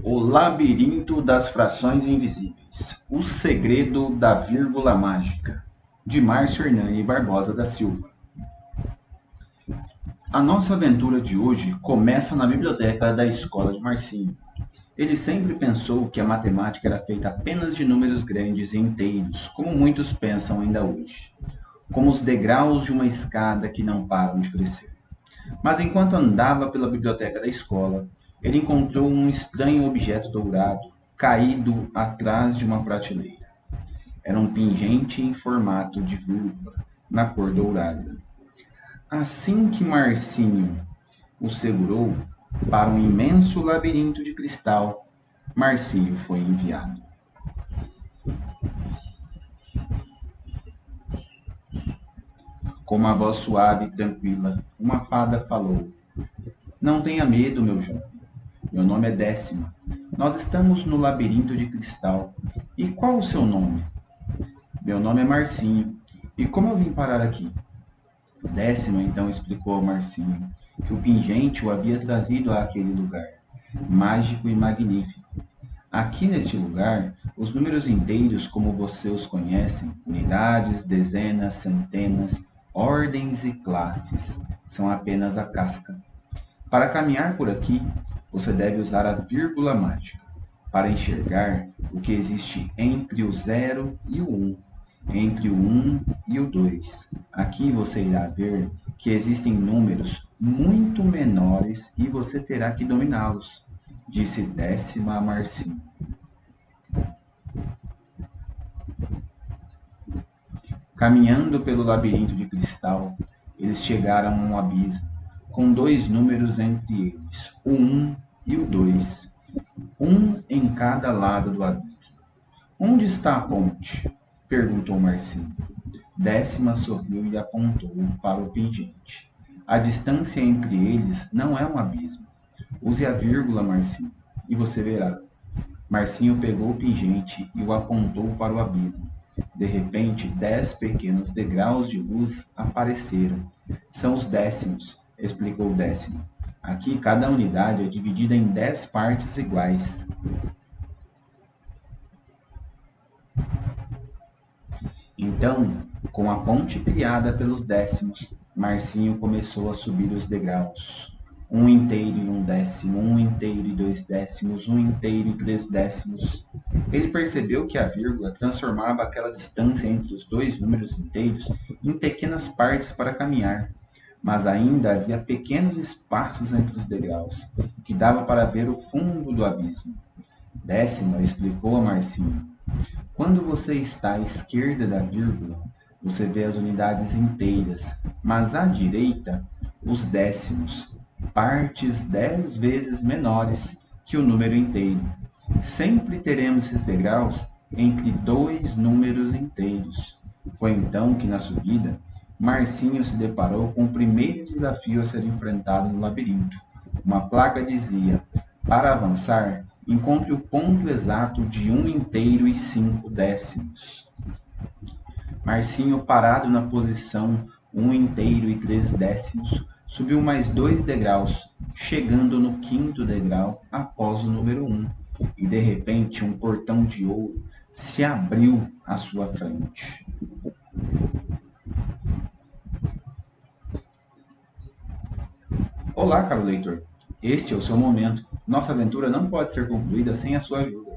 O Labirinto das Frações Invisíveis. O Segredo da Vírgula Mágica, de Márcio Hernani Barbosa da Silva. A nossa aventura de hoje começa na biblioteca da escola de Marcinho. Ele sempre pensou que a matemática era feita apenas de números grandes e inteiros, como muitos pensam ainda hoje, como os degraus de uma escada que não param de crescer. Mas enquanto andava pela biblioteca da escola, ele encontrou um estranho objeto dourado, caído atrás de uma prateleira. Era um pingente em formato de vírgula, na cor dourada. Assim que Marcinho o segurou para um imenso labirinto de cristal, Marcinho foi enviado. Com uma voz suave e tranquila, uma fada falou: "Não tenha medo, meu jovem. Meu nome é Décima. Nós estamos no labirinto de cristal. E qual o seu nome?" "Meu nome é Marcinho. E como eu vim parar aqui?" Décima então explicou ao Marcinho que o pingente o havia trazido àquele lugar, mágico e magnífico. Aqui neste lugar, os números inteiros como você os conhecem, unidades, dezenas, centenas, ordens e classes, são apenas a casca. Para caminhar por aqui, você deve usar a vírgula mágica para enxergar o que existe entre o 0 e o 1, entre o 1 e o 2. Aqui você irá ver que existem números muito menores e você terá que dominá-los, disse Décima a Marcinho. Caminhando pelo labirinto de cristal, eles chegaram a um abismo, com dois números entre eles, o 1 e o 2, um em cada lado do abismo. "Onde está a ponte?" perguntou Marcinho. Décima sorriu e apontou para o pingente. "A distância entre eles não é um abismo. Use a vírgula, Marcinho, e você verá." Marcinho pegou o pingente e o apontou para o abismo. De repente, 10 pequenos degraus de luz apareceram. "São os décimos", explicou Décima. "Aqui cada unidade é dividida em 10 partes iguais." Então, com a ponte criada pelos décimos, Marcinho começou a subir os degraus. Um inteiro e um décimo, um inteiro e 2 décimos, um inteiro e 3 décimos. Ele percebeu que a vírgula transformava aquela distância entre os dois números inteiros em pequenas partes para caminhar, mas ainda havia pequenos espaços entre os degraus, que dava para ver o fundo do abismo. Décima explicou a Marcinho: "Quando você está à esquerda da vírgula, você vê as unidades inteiras, mas à direita, os décimos, partes 10 vezes menores que o número inteiro. Sempre teremos esses degraus entre dois números inteiros." Foi então que, na subida, Marcinho se deparou com o primeiro desafio a ser enfrentado no labirinto. Uma placa dizia: "Para avançar, encontre o ponto exato de 1 inteiro e 5 décimos." Marcinho, parado na posição 1 inteiro e 3 décimos, subiu mais 2 degraus, chegando no 5º degrau após o número 1, e de repente um portão de ouro se abriu à sua frente. Olá, caro leitor. Este é o seu momento. Nossa aventura não pode ser concluída sem a sua ajuda.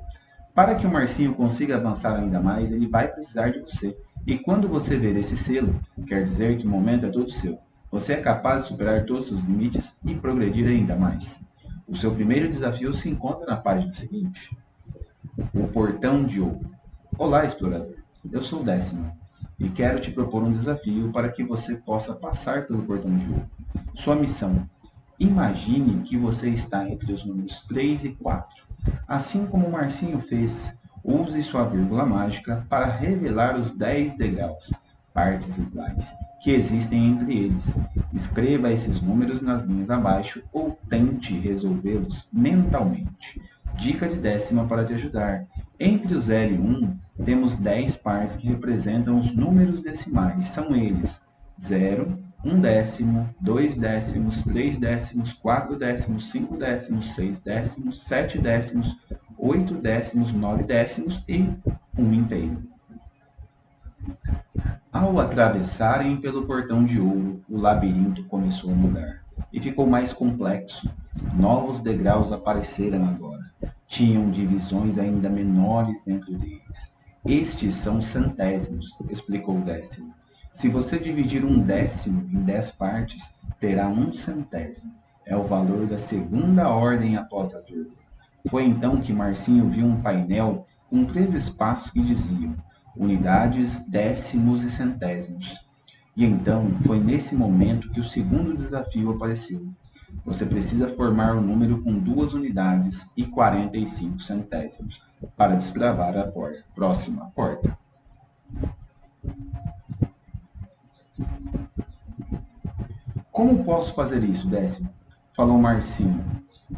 Para que o Marcinho consiga avançar ainda mais, ele vai precisar de você. E quando você ver esse selo, quer dizer que o momento é todo seu. Você é capaz de superar todos os limites e progredir ainda mais. O seu primeiro desafio se encontra na página seguinte. O Portão de Ouro. Olá, explorador. Eu sou Décima e quero te propor um desafio para que você possa passar pelo Portão de Ouro. Sua missão: imagine que você está entre os números 3 e 4. Assim como o Marcinho fez, use sua vírgula mágica para revelar os 10 degraus, partes iguais, que existem entre eles. Escreva esses números nas linhas abaixo ou tente resolvê-los mentalmente. Dica de Décima para te ajudar. Entre o 0 e 1, temos 10 pares que representam os números decimais. São eles: 0, um décimo, 2 décimos, 3 décimos, 4 décimos, 5 décimos, 6 décimos, 7 décimos, 8 décimos, 9 décimos e um inteiro. Ao atravessarem pelo portão de ouro, o labirinto começou a mudar e ficou mais complexo. Novos degraus apareceram agora. Tinham divisões ainda menores dentro deles. Estes são centésimos, explicou o décimo. Se você dividir um décimo em 10 partes, terá um centésimo. É o valor da segunda ordem após a vírgula. Foi então que Marcinho viu um painel com 3 espaços que diziam unidades, décimos e centésimos. E então foi nesse momento que o segundo desafio apareceu. Você precisa formar o número com 2 unidades e 45 centésimos para desbravar a porta. Próxima porta. Como posso fazer isso, Décimo? Falou Marcinho.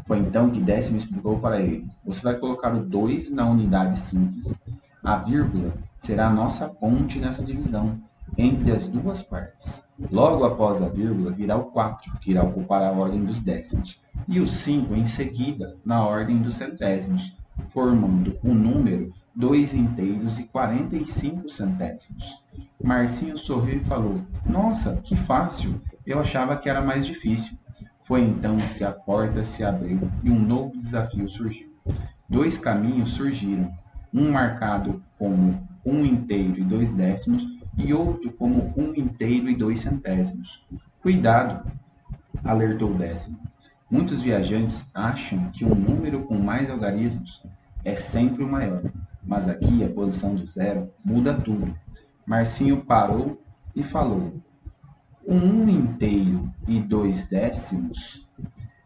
Foi então que Décimo explicou para ele. Você vai colocar o 2 na unidade simples. A vírgula será a nossa ponte nessa divisão entre as duas partes. Logo após a vírgula virá o 4, que irá ocupar a ordem dos décimos, e o 5 em seguida, na ordem dos centésimos, formando o número 2 inteiros e 45 centésimos. Marcinho sorriu e falou: Nossa, que fácil! Eu achava que era mais difícil. Foi então que a porta se abriu e um novo desafio surgiu. 2 caminhos surgiram, um marcado como 1 inteiro e 2 décimos e outro como 1 inteiro e 2 centésimos. Cuidado, alertou o décimo. Muitos viajantes acham que um número com mais algarismos é sempre o maior, mas aqui a posição do zero muda tudo. Marcinho parou e falou: 1 inteiro e 2 décimos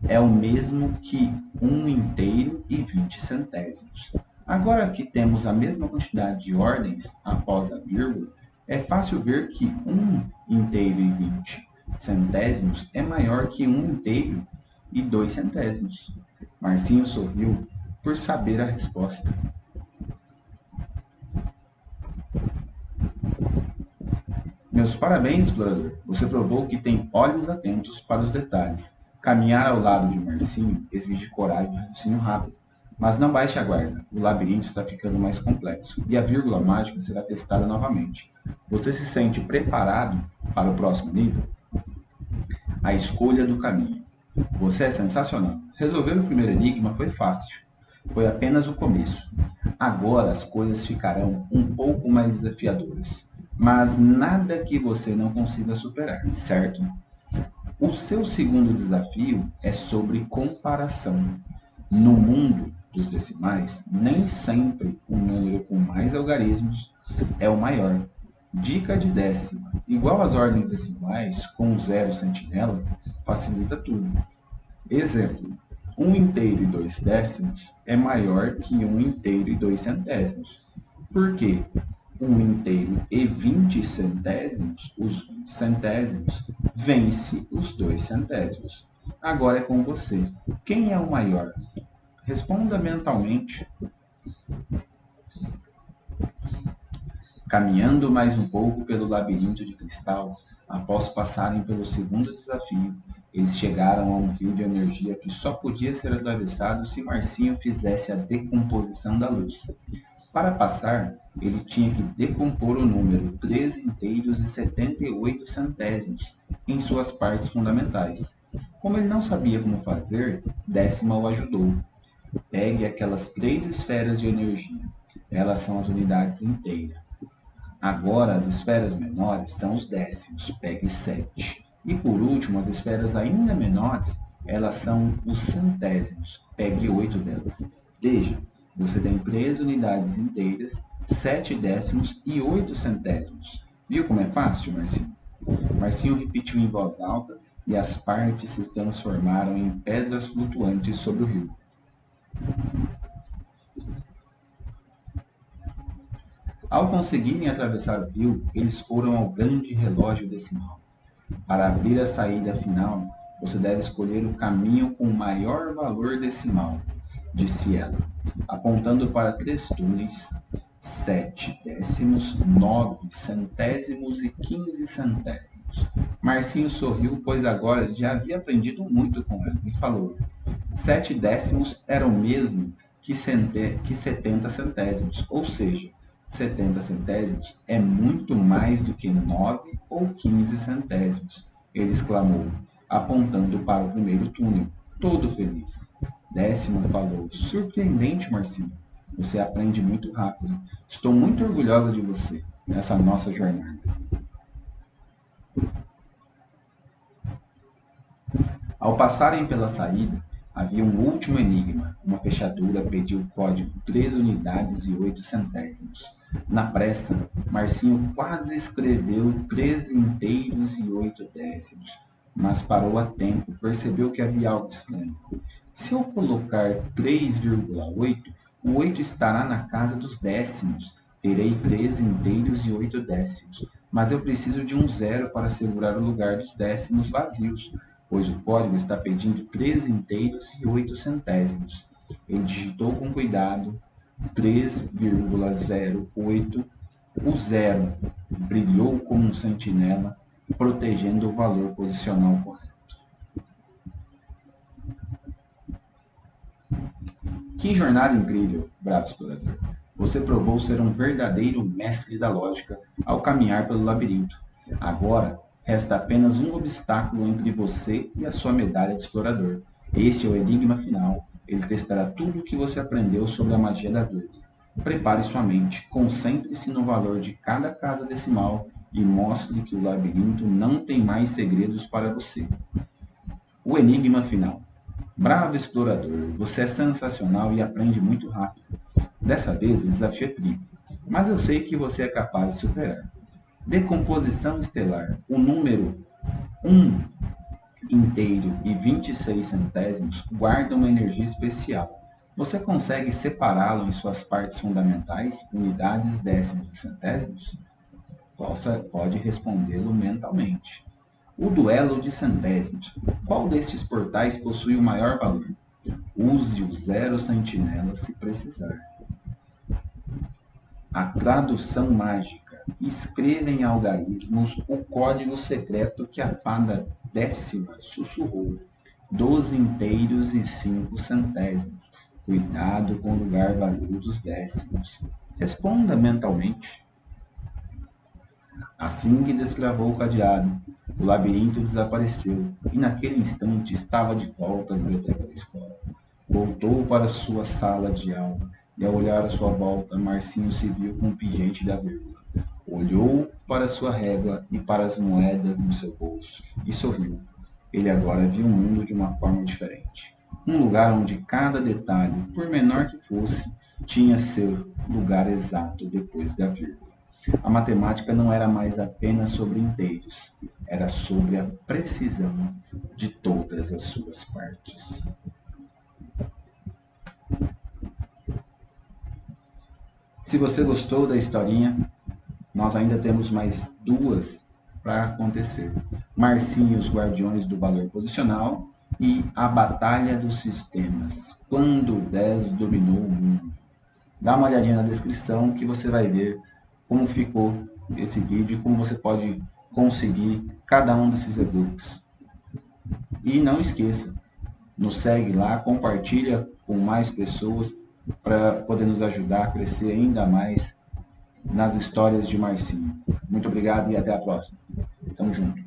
é o mesmo que 1 inteiro e 20 centésimos. Agora que temos a mesma quantidade de ordens após a vírgula, é fácil ver que 1 inteiro e 20 centésimos é maior que 1 inteiro e 2 centésimos. Marcinho sorriu por saber a resposta. Meus parabéns, explorador. Você provou que tem olhos atentos para os detalhes. Caminhar ao lado de Marcinho exige coragem e raciocínio rápido. Mas não baixe a guarda. O labirinto está ficando mais complexo e a vírgula mágica será testada novamente. Você se sente preparado para o próximo nível? A escolha do caminho. Você é sensacional. Resolver o primeiro enigma foi fácil. Foi apenas o começo. Agora as coisas ficarão um pouco mais desafiadoras. Mas nada que você não consiga superar, certo? O seu segundo desafio é sobre comparação. No mundo dos decimais, nem sempre o número com mais algarismos é o maior. Dica de décima: igual às ordens decimais, com o zero sentinela, facilita tudo. Exemplo: 1 inteiro e 2 décimos é maior que 1 inteiro e 2 centésimos. Por quê? 1 inteiro e 20 centésimos, os 20 centésimos, vence os 2 centésimos. Agora é com você. Quem é o maior? Responda mentalmente. Caminhando mais um pouco pelo labirinto de cristal, após passarem pelo segundo desafio, eles chegaram a um fio de energia que só podia ser atravessado se Marcinho fizesse a decomposição da luz. Para passar, ele tinha que decompor o número 3 inteiros e 78 centésimos em suas partes fundamentais. Como ele não sabia como fazer, Décima o ajudou. Pegue aquelas 3 esferas de energia. Elas são as unidades inteiras. Agora, as esferas menores são os décimos. Pegue 7. E por último, as esferas ainda menores, elas são os centésimos. Pegue 8 delas. Veja, você tem 3 unidades inteiras, 7 décimos e 8 centésimos. Viu como é fácil, Marcinho? Marcinho repetiu em voz alta e as partes se transformaram em pedras flutuantes sobre o rio. Ao conseguirem atravessar o rio, eles foram ao grande relógio decimal. Para abrir a saída final, você deve escolher o caminho com o maior valor decimal, disse ela, apontando para 3 túneis 7 décimos, 9 centésimos e 15 centésimos. Marcinho sorriu, pois agora já havia aprendido muito com ela, e falou: 7 décimos era o mesmo que 70 centésimos, ou seja, 70 centésimos é muito mais do que 9 ou 15 centésimos, ele exclamou, apontando para o primeiro túnel, todo feliz. Décimo falou: surpreendente, Marcinho. Você aprende muito rápido. Estou muito orgulhosa de você nessa nossa jornada. Ao passarem pela saída, havia um último enigma. Uma fechadura pediu o código 3 unidades e 8 centésimos. Na pressa, Marcinho quase escreveu 3 inteiros e 8 décimos, mas parou a tempo, percebeu que havia algo estranho. Se eu colocar 3,8, o 8 estará na casa dos décimos. Terei 3 inteiros e 8 décimos, mas eu preciso de um zero para segurar o lugar dos décimos vazios, pois o código está pedindo 3 inteiros e 8 centésimos. Ele digitou com cuidado 3,08. O zero brilhou como um sentinela, protegendo o valor posicional correto. Que jornada incrível, bravo explorador! Você provou ser um verdadeiro mestre da lógica ao caminhar pelo labirinto. Agora, resta apenas um obstáculo entre você e a sua medalha de explorador. Esse é o enigma final. Ele testará tudo o que você aprendeu sobre a magia da vírgula. Prepare sua mente, concentre-se no valor de cada casa decimal e mostre que o labirinto não tem mais segredos para você. O enigma final. Bravo explorador, você é sensacional e aprende muito rápido. Dessa vez o desafio é triplo, mas eu sei que você é capaz de superar. Decomposição estelar. O número 1 inteiro e 26 centésimos guarda uma energia especial. Você consegue separá-lo em suas partes fundamentais, unidades, décimos e centésimos? Pode respondê-lo mentalmente. O duelo de centésimos. Qual destes portais possui o maior valor? Use o zero sentinela se precisar. A tradução mágica. Escreva em algarismos o código secreto que a fada décima sussurrou. 12 inteiros e 5 centésimos. Cuidado com o lugar vazio dos décimos. Responda mentalmente. Assim que destravou o cadeado, o labirinto desapareceu e naquele instante estava de volta à biblioteca da escola. Voltou para sua sala de aula e ao olhar à sua volta, Marcinho se viu com o pingente da vírgula. Olhou para sua régua e para as moedas no seu bolso e sorriu. Ele agora via o mundo de uma forma diferente. Um lugar onde cada detalhe, por menor que fosse, tinha seu lugar exato depois da vírgula. A matemática não era mais apenas sobre inteiros, era sobre a precisão de todas as suas partes. Se você gostou da historinha, nós ainda temos mais duas para acontecer. Marcinho e os Guardiões do Valor Posicional e A Batalha dos Sistemas, quando o 10 dominou o mundo. Dá uma olhadinha na descrição que você vai ver como ficou esse vídeo e como você pode conseguir cada um desses e-books. E não esqueça, nos segue lá, compartilha com mais pessoas para poder nos ajudar a crescer ainda mais nas histórias de Marcinho. Muito obrigado e até a próxima. Tamo junto.